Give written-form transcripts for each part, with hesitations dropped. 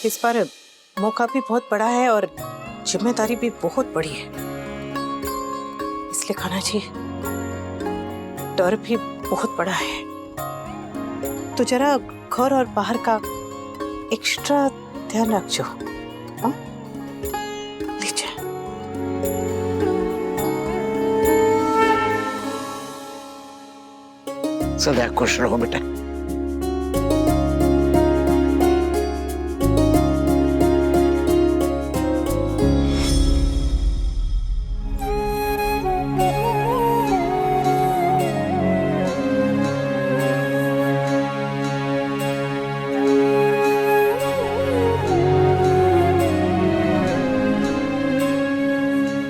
इस बार मौका भी बहुत बड़ा है और जिम्मेदारी भी बहुत बड़ी है, इसलिए खाना जी डर भी बहुत बड़ा है। तो जरा घर और बाहर का एक्स्ट्रा ध्यान रखो। हाँ? लीजिए। सदा खुश रहो बेटा।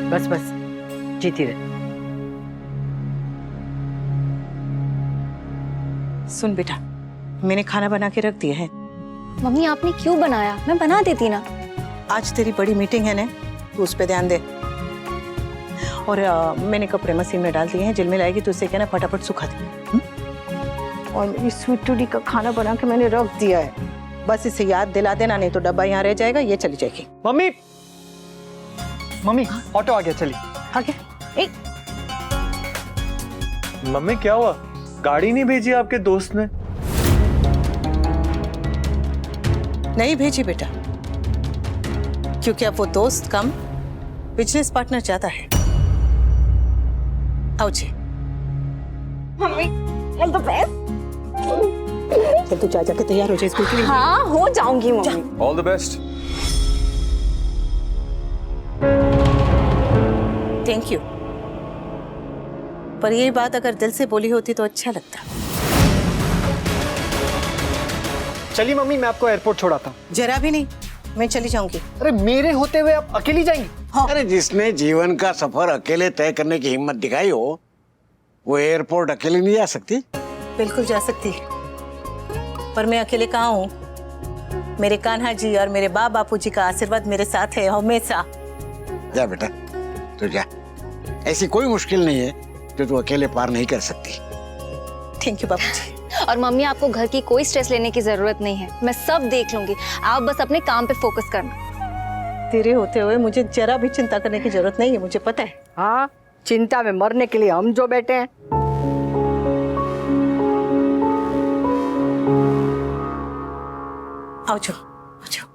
बस बस जीती रहे। सुन बेटा, मैंने खाना बना के रख दिया है। मम्मी आपने क्यों बनाया? मैं बना देती ना। आज तेरी बड़ी मीटिंग है ना, तू उस पे ध्यान दे। और मैंने कपड़े मशीन में डाल दिए हैं, जिल में लाएगी तो उसे कहना फटाफट सुखा दे। और मेरी स्वीट टूडी का खाना बना के मैंने रख दिया है, बस इसे याद दिला देना, नहीं तो डब्बा यहाँ रह जाएगा, ये चली जाएगी। मम्मी मम्मी ऑटो आ गया, चलिए। आ गया? एक मम्मी क्या हुआ? गाड़ी नहीं भेजी आपके दोस्त ने? नहीं भेजी बेटा, क्योंकि अब वो दोस्त कम बिजनेस पार्टनर ज्यादा है। आओ जी। Mummy all the best. चल तू जाके तैयार हो जाए स्कूल के लिए। हाँ हो जाऊंगी mummy. All the best. Thank you, पर यही बात अगर दिल से बोली होती तो अच्छा लगता। चलिए मम्मी, मैं आपको एयरपोर्ट छोड़ाता हूँ। जरा भी नहीं, मैं चली जाऊंगी। अरे मेरे होते हुए आप अकेली जाएंगी? हाँ। अरे जिसने जीवन का सफर अकेले तय करने की हिम्मत दिखाई हो, वो एयरपोर्ट अकेले नहीं जा सकती? बिल्कुल जा सकती, पर मैं अकेले कहाँ हूँ? मेरे कान्हा जी और मेरे बाप बापू जी का आशीर्वाद मेरे साथ है हमेशा। जा बेटा, तू जा। ऐसी कोई मुश्किल नहीं है जो तू अकेले पार नहीं कर सकती। थैंक यू बापू जी। और मम्मी आपको घर की कोई स्ट्रेस लेने की जरूरत नहीं है, मैं सब देख लूंगी। आप बस अपने काम पे फोकस करना। तेरे होते हुए मुझे जरा भी चिंता करने की जरूरत नहीं है, मुझे पता है। हाँ, चिंता में मरने के लिए हम जो बैठे हैं। आओ जाओ, आओ जाओ।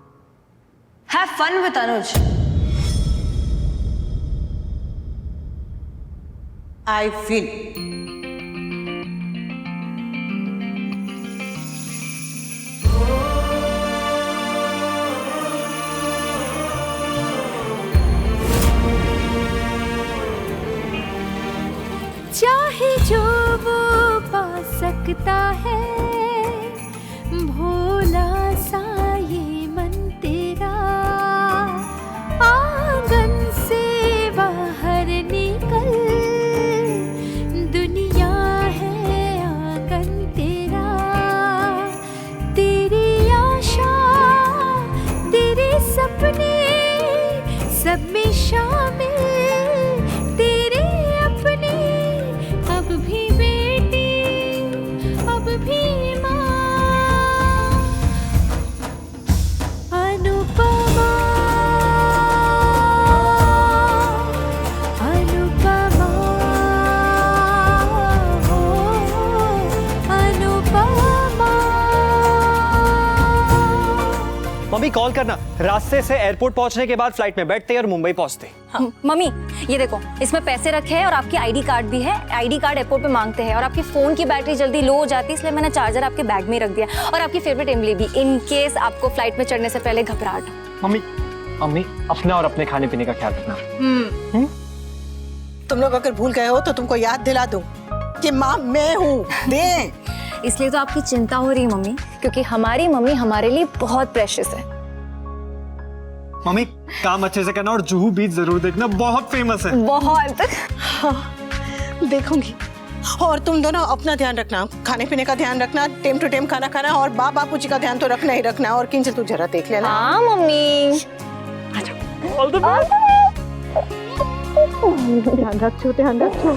Have fun with Anuj. I will. चाहे जो वो पा सकता है, भोला सा ये मन तेरा, आंगन से बाहर निकल, दुनिया है आंगन तेरा, तेरी आशा तेरे सपने सब में शामिल, तेरे अपने अब भी बेटी अब भी माँ, अनुपमा अनुपमा हो अनुपमा। मम्मी कॉल करना, रास्ते से एयरपोर्ट पहुंचने के बाद फ्लाइट में बैठते और मुंबई पहुंचते। मम्मी ये देखो, इसमें पैसे रखे हैं और आपकी आईडी कार्ड भी है। आईडी कार्ड एयरपोर्ट पे मांगते हैं और आपकी फोन की बैटरी जल्दी लो हो जाती है, इसलिए मैंने चार्जर आपके बैग में रख दिया, और आपकी फेवरेट इमली भी, इन केस आपको फ्लाइट में चढ़ने से पहले घबराहट हो। मम्मी मम्मी अपना और अपने खाने पीने का ख्याल रखना। तुम लोग अगर भूल गए हो तो तुमको याद दिला दूं कि माँ मैं हूँ। दे। इसलिए तो आपकी चिंता हो रही है मम्मी, क्योंकि हमारी मम्मी हमारे लिए बहुत प्रेशियस है। मम्मी काम अच्छे से करना और जुहू बीच जरूर देखना, बहुत फेमस है। बहुत। हाँ, देखूंगी। और तुम दोनों अपना ध्यान रखना, खाने पीने का ध्यान रखना, टाइम टू टाइम खाना खाना, और बाप बापू जी का ध्यान तो रखना ही रखना। और किंजल तू जरा देख लेना। हाँ मम्मी। ध्यान रखो, ध्यान रखो।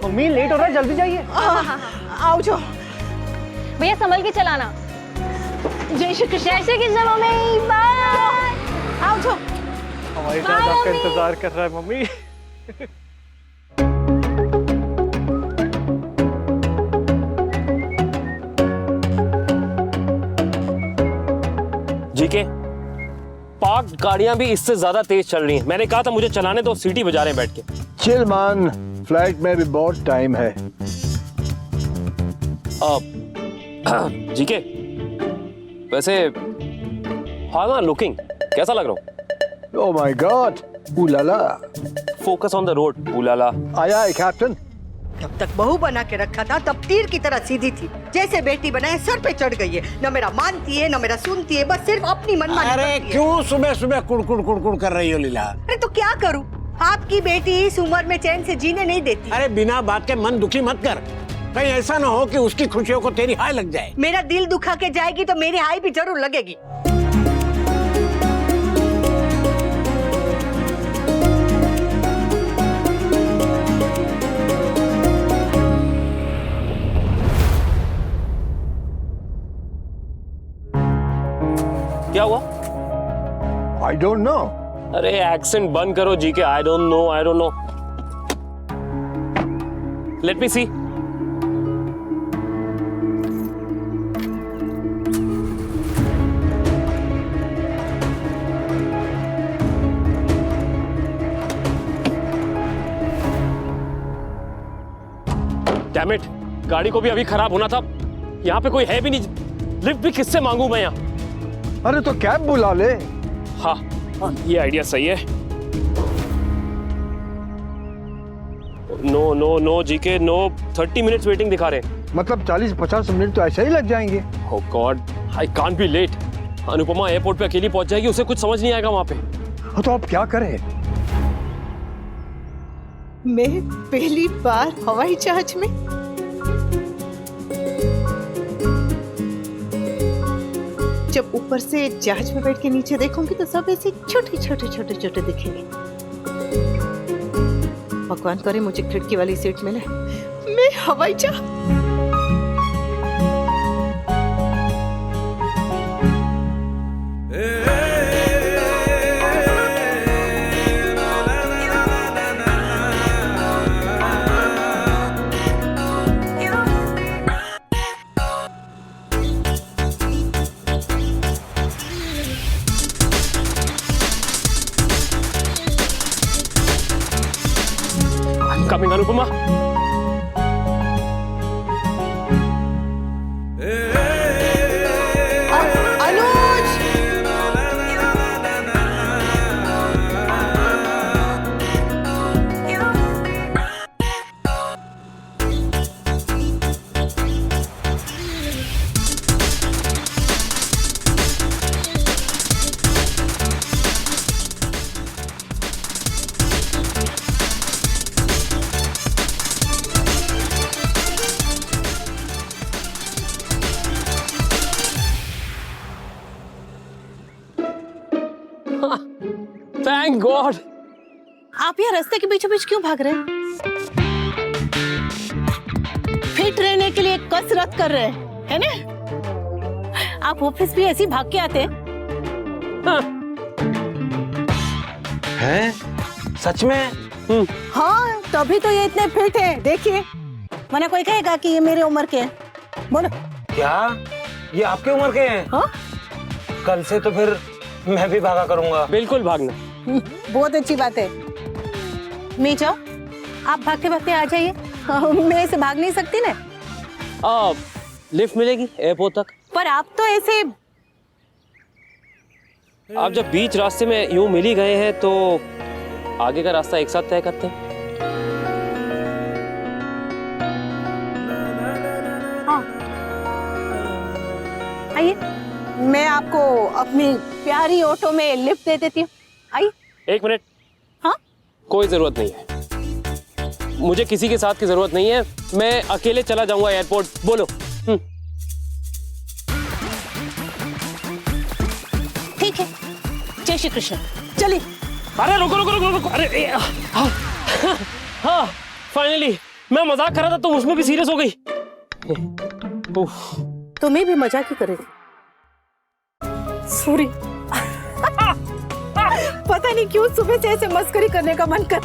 मम्मी लेट हो रहा है, जल्दी जाइए। आओ जाओ। भैया संभल के चलाना। जय श्री कृष्ण मम्मी, बाय। आओ जो हवाई जहाज आपका इंतजार कर रहा है मम्मी। जीके, पार्क गाड़ियां भी इससे ज्यादा तेज चल रही हैं। मैंने कहा था मुझे चलाने दो, सीटी बजा रहे हैं बैठ के। चिल मान, फ्लाइट में भी बहुत टाइम है। जीके, वैसे हाउ एम लुकिंग, कैसा लग रहा हूँ? ओह माय गॉड, उलाला। फोकस ऑन द रोड, उलाला। आया है कैप्टन। जब तक बहू बना के रखा था तब तीर की तरह सीधी थी, जैसे बेटी बनाए सर पे चढ़ गई है। न मेरा मानती है न मेरा सुनती है, बस सिर्फ अपनी मनमानी अरे करती है। क्यों सुबह सुबह कुड़कुड़ कर रही हो लीला? अरे तो क्या करूं, आपकी बेटी इस उम्र में चैन से जीने नहीं देती। अरे बिना बात के मन दुखी मत कर, कहीं ऐसा ना हो कि उसकी खुशियों को तेरी हाय लग जाए। मेरा दिल दुखा के जाएगी तो मेरी हाय भी जरूर लगेगी। क्या हुआ? I don't know. अरे एक्सेंट बंद करो GK. I don't know, I don't know. Let me see. Damn it, गाड़ी को भी अभी खराब होना था। यहाँ पे कोई है भी नहीं। लिफ्ट भी किससे मांगू मैं यहाँ? अरे तो कैब बुला ले। हाँ, ये आइडिया सही है। No no no GK, no. 30 minutes waiting दिखा रहे हैं। मतलब 40-50 मिनट तो ऐसे ही लग जाएंगे। Oh God, I can't be late. Anupama airport पे अकेली पहुंच जाएगी, उसे कुछ समझ नहीं आएगा वहां पे। हाँ, तो आप क्या करें? मैं पहली बार हवाई जहाज में। जब ऊपर से जहाज में बैठ के नीचे देखूंगी तो सब ऐसे छोटे छोटे छोटे छोटे दिखेंगे। भगवान करे मुझे खिड़की वाली सीट मिले, मैं हवाई जहाज। कमिंग अनुपमा। अनुज, थैंक गॉड। आप यहाँ रास्ते के बीचों बीच क्यों भाग रहे हैं? फिट रहने के लिए कसरत कर रहे हैं, है ना? आप ऑफिस भी ऐसी भाग के आते हैं? हैं? सच में? हाँ, तभी तो ये इतने फिट हैं। देखिए, मना कोई कहेगा कि ये मेरे उम्र के हैं? बोलो। क्या ये आपके उम्र के हैं? हाँ? कल से तो फिर मैं भी भागा करूंगा। बिल्कुल भागना। बहुत अच्छी बात है। मीजा, आप भागते भागते आ जाइए। मैं ऐसे भाग नहीं सकती ना। लिफ्ट मिलेगी एयरपोर्ट तक। पर आप तो ऐसे। आप जब बीच रास्ते में यूं मिल ही गए हैं तो आगे का रास्ता एक साथ तय करते हैं। हाँ, आइए, मैं आपको अपनी प्यारी ऑटो में लिफ्ट दे देती हूँ। आइए। 1 मिनट। हाँ? कोई जरूरत नहीं है, मुझे किसी के साथ की जरूरत नहीं है। मैं अकेले चला जाऊंगा एयरपोर्ट। बोलो। ठीक है, जय श्री कृष्ण। चलिए। अरे रुको रुको रुको रुको। अरे हाँ, फाइनली। मैं मजाक कर रहा था तो उसमें भी सीरियस हो गई। तुम्हें भी मजाक ही करेगी। सॉरी। पता नहीं क्यों सुबह से ऐसे मस्करी करने का मन कर।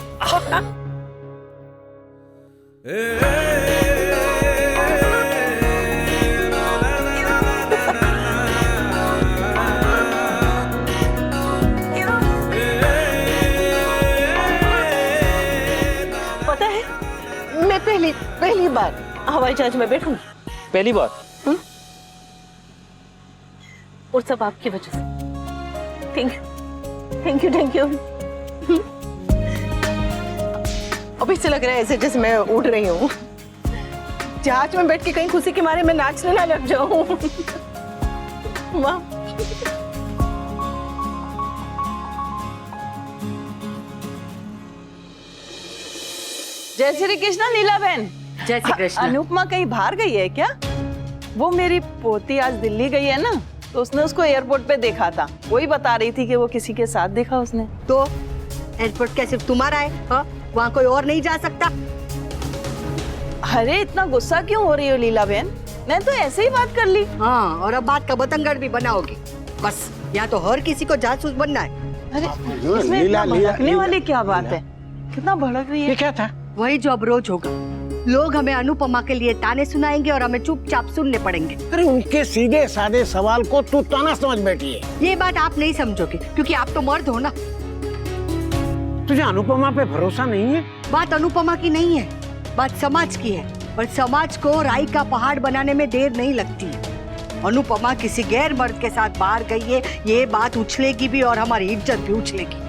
पता है, मैं पहली बार हवाई जहाज में बैठूंगी। पहली बार? और सब आपकी वजह से। Thank you. अभी से लग रहा है ऐसे जैसे मैं उड़ रही हूँ। जहाज में बैठ के कहीं खुशी के मारे मैं नाचने ना लग जाऊं। वाह। जय श्री कृष्णा नीला बहन। जय श्री कृष्ण। अनुपमा कहीं बाहर गई है क्या? वो मेरी पोती आज दिल्ली गई है ना, तो उसने उसको एयरपोर्ट पे देखा था। वही बता रही थी कि वो किसी के साथ देखा उसने। तो एयरपोर्ट क्या सिर्फ तुम्हारा है? हाँ, वहाँ कोई और नहीं जा सकता? अरे इतना गुस्सा क्यों हो रही हो लीला बहन? मैं तो ऐसे ही बात कर ली। हाँ, और अब बात का बतंगड़ भी बनाओगी। बस यहाँ तो हर किसी को जासूस बनना है। अरे इसमें इतना भड़कने वाली क्या बात है? कितना भड़क रही है? ये क्या था? वही जो अब रोज होगा। लोग हमें अनुपमा के लिए ताने सुनाएंगे और हमें चुपचाप सुनने पड़ेंगे। अरे उनके सीधे साधे सवाल को तू ताना समझ बैठी है। ये बात आप नहीं समझोगे क्योंकि आप तो मर्द हो ना। तुझे अनुपमा पे भरोसा नहीं है? बात अनुपमा की नहीं है, बात समाज की है। और समाज को राई का पहाड़ बनाने में देर नहीं लगती है। अनुपमा किसी गैर मर्द के साथ बाहर गई है, ये बात उछलेगी भी और हमारी इज्जत भी उछलेगी।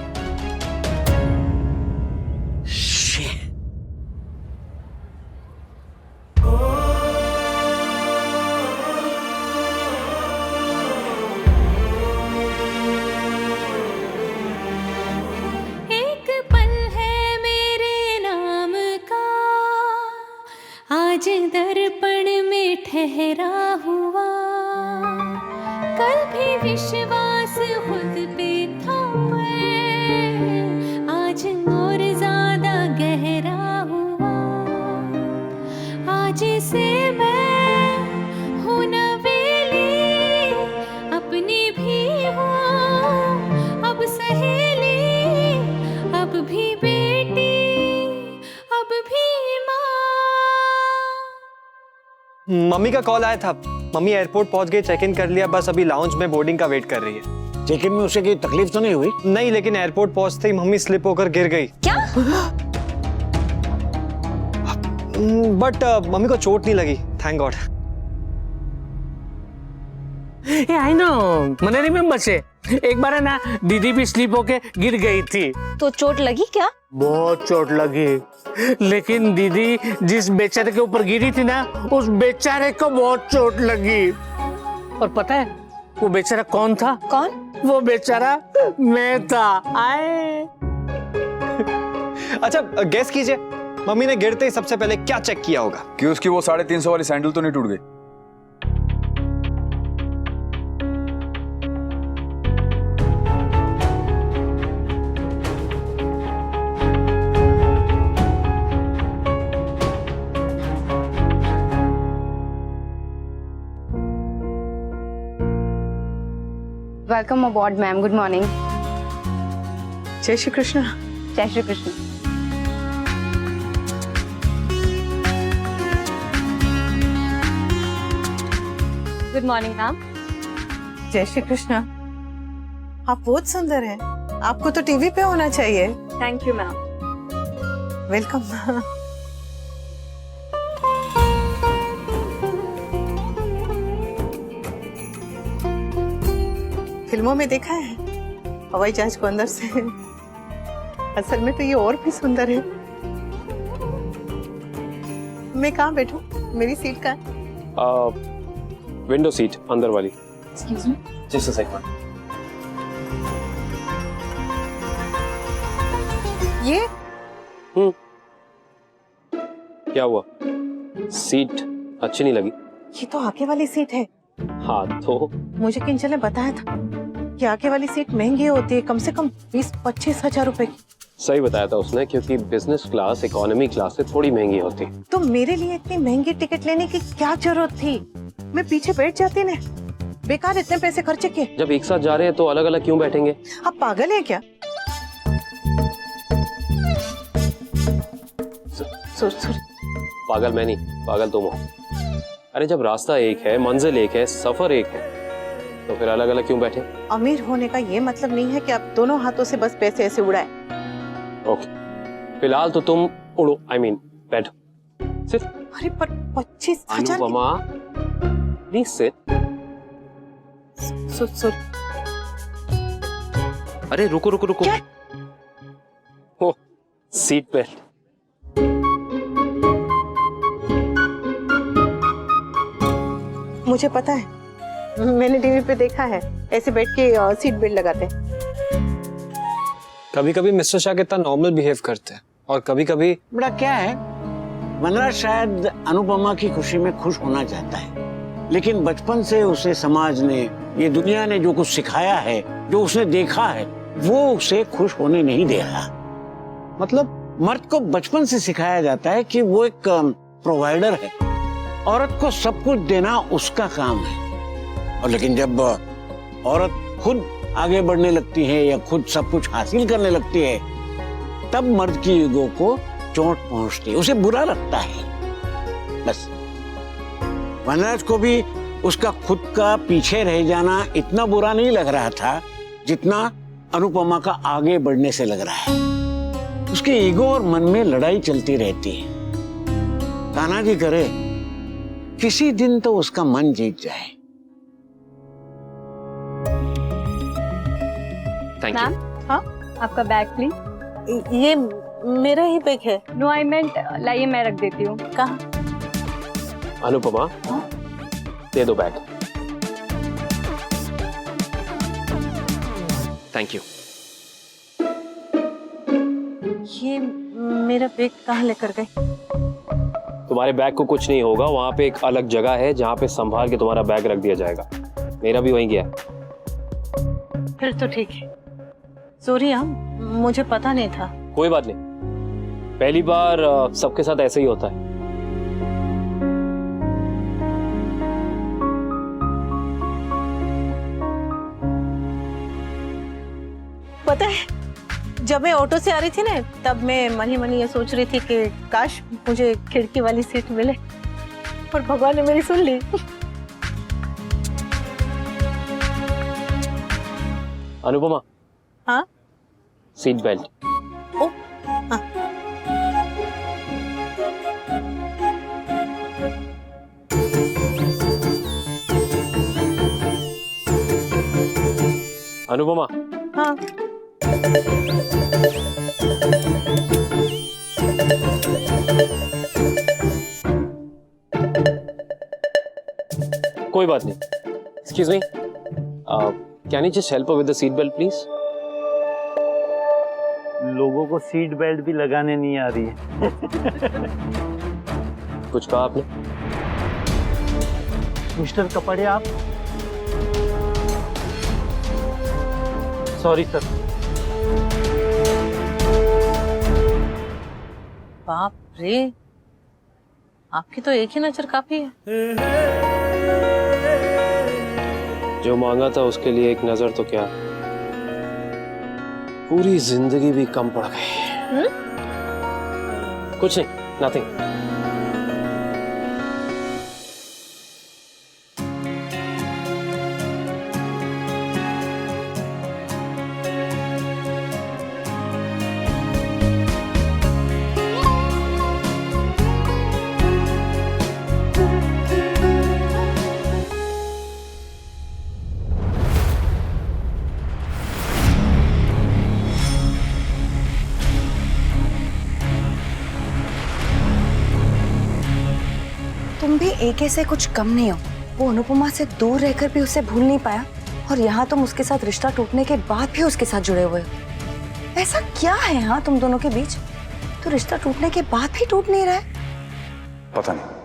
एक पल है मेरे नाम का, आज दर्पण में ठहरा हुआ। कल भी विश्वास खुद पे था, आज और ज्यादा गहरा हुआ। आज से मैं हूँ नवेली, अपनी भी हूँ अब सहेली, अब भी बेटी, अब भी माँ। मम्मी का कॉल आया था। मम्मी एयरपोर्ट पहुंच गई, चेक इन कर लिया, बस अभी लाउंज में बोर्डिंग का वेट कर रही है। चेक इन में उसे कोई तकलीफ तो नहीं हुई? नहीं, लेकिन एयरपोर्ट पहुंचते ही मम्मी स्लिप होकर गिर गई। क्या? बट मम्मी को चोट नहीं लगी, थैंक गॉड। आई नो, मैंने रिमेम्बर से एक बार है ना दीदी भी स्लिप होके गिर गई थी। तो चोट लगी क्या? बहुत चोट लगी, लेकिन दीदी जिस बेचारे के ऊपर गिरी थी ना, उस बेचारे को बहुत चोट लगी। और पता है वो बेचारा कौन था? कौन? वो बेचारा मैं था। आए अच्छा गेस कीजिए, मम्मी ने गिरते ही सबसे पहले क्या चेक किया होगा? कि उसकी वो 350 वाली सैंडल तो नहीं टूट गई। Welcome aboard ma'am, good morning. जय श्री कृष्ण। जय Shri Krishna. Good morning ma'am. जय श्री कृष्ण। आप बहुत सुंदर हैं। आपको तो टीवी पे होना चाहिए। Thank you ma'am. वेलकम। फिल्मों में देखा है हवाई जहाज को अंदर से, असल में तो ये और भी सुंदर है। मैं कहाँ बैठूं? मेरी सीट कहाँ है? विंडो सीट अंदर वाली। Excuse me. Just a second. ये क्या हुआ? सीट अच्छी नहीं लगी? ये तो आगे वाली सीट है। हाँ तो मुझे किंजल ने बताया था कि आगे वाली सीट महंगी होती है, कम से कम 20-25 हजार रुपए की। सही बताया था उसने, क्योंकि बिजनेस क्लास इकोनॉमी क्लास से थोड़ी महंगी होती। तो मेरे लिए इतनी महंगी टिकट लेने की क्या जरूरत थी? मैं पीछे बैठ जाती ना। बेकार इतने पैसे खर्चे किए। जब एक साथ जा रहे हैं तो अलग अलग क्यों बैठेंगे? आप पागल हैं क्या? सुर पागल मैं नहीं, पागल तुम हो। अरे जब रास्ता एक है, मंजिल एक है, सफर एक है, तो फिर अलग अलग क्यों बैठे? अमीर होने का ये मतलब नहीं है कि आप दोनों हाथों से बस पैसे ऐसे उड़ाए। ओके, फिलहाल तो तुम उड़ो, I mean, बैठो सिर्फ। अरे पर 25,000। Anupama please sit. सुर अरे रुको रुको रुको। ओ, सीट बेल्ट। मुझे पता है, मैंने टीवी पे देखा है ऐसे बैठ के सीट बेल्ट लगाते हैं। कभी कभी मिस्टर शाह कितना नॉर्मल बिहेव करते हैं और कभी कभी बड़ा क्या है, वनराज शायद अनुपमा की खुशी में खुश होना चाहता है, लेकिन बचपन से उसे समाज ने, ये दुनिया ने जो कुछ सिखाया है, जो उसने देखा है, वो उसे खुश होने नहीं दे रहा। मतलब मर्द को बचपन से सिखाया जाता है कि वो एक प्रोवाइडर है, औरत को सब कुछ देना उसका काम है। और लेकिन जब औरत खुद आगे बढ़ने लगती है या खुद सब कुछ हासिल करने लगती है, तब मर्द की ईगो को चोट पहुंचती है, उसे बुरा लगता है। बस वनराज को भी उसका खुद का पीछे रह जाना इतना बुरा नहीं लग रहा था जितना अनुपमा का आगे बढ़ने से लग रहा है। उसके ईगो और मन में लड़ाई चलती रहती है। कान्हा जी करे किसी दिन तो उसका मन जीत जाए। Thank you. हाँ, आपका बैग प्लीज। ये मेरा ही बैग है। नो आई मेंट, लाइए मैं रख देती हूँ। कहाँ? अनुपमा दे दो बैग। Thank you. ये मेरा बैग कहाँ लेकर गए? तुम्हारे बैग को कुछ नहीं होगा, वहां पे एक अलग जगह है जहां पे संभाल के तुम्हारा बैग रख दिया जाएगा। मेरा भी वहीं गया। फिर तो ठीक है। सॉरी, मुझे पता नहीं था। कोई बात नहीं, पहली बार सबके साथ ऐसे ही होता है। पता है, जब मैं ऑटो से आ रही थी ना, तब मैं मन ही मन ये सोच रही थी कि काश मुझे खिड़की वाली सीट मिले, और भगवान ने मेरी सुन ली। अनुपमा। हाँ? Seat belt. ओ, हाँ। अनुपमा। हाँ। कोई बात नहीं। Excuse me, can you just help with the seat belt please? लोगों को सीट बेल्ट भी लगाने नहीं आ रही है। कुछ कहा आपने? मिस्टर कपड़े, आप सॉरी सर। बाप रे, आपकी तो एक ही नजर काफी है। जो मांगा था उसके लिए एक नजर तो क्या, पूरी जिंदगी भी कम पड़ गई। कुछ नहीं, नथिंग। तुम भी एके से कुछ कम नहीं हो। वो अनुपमा से दूर रहकर भी उसे भूल नहीं पाया, और यहाँ तुम उसके साथ रिश्ता टूटने के बाद भी उसके साथ जुड़े हुए हो। ऐसा क्या है यहाँ तुम दोनों के बीच, तो रिश्ता टूटने के बाद भी टूट नहीं रहा है? पता नहीं।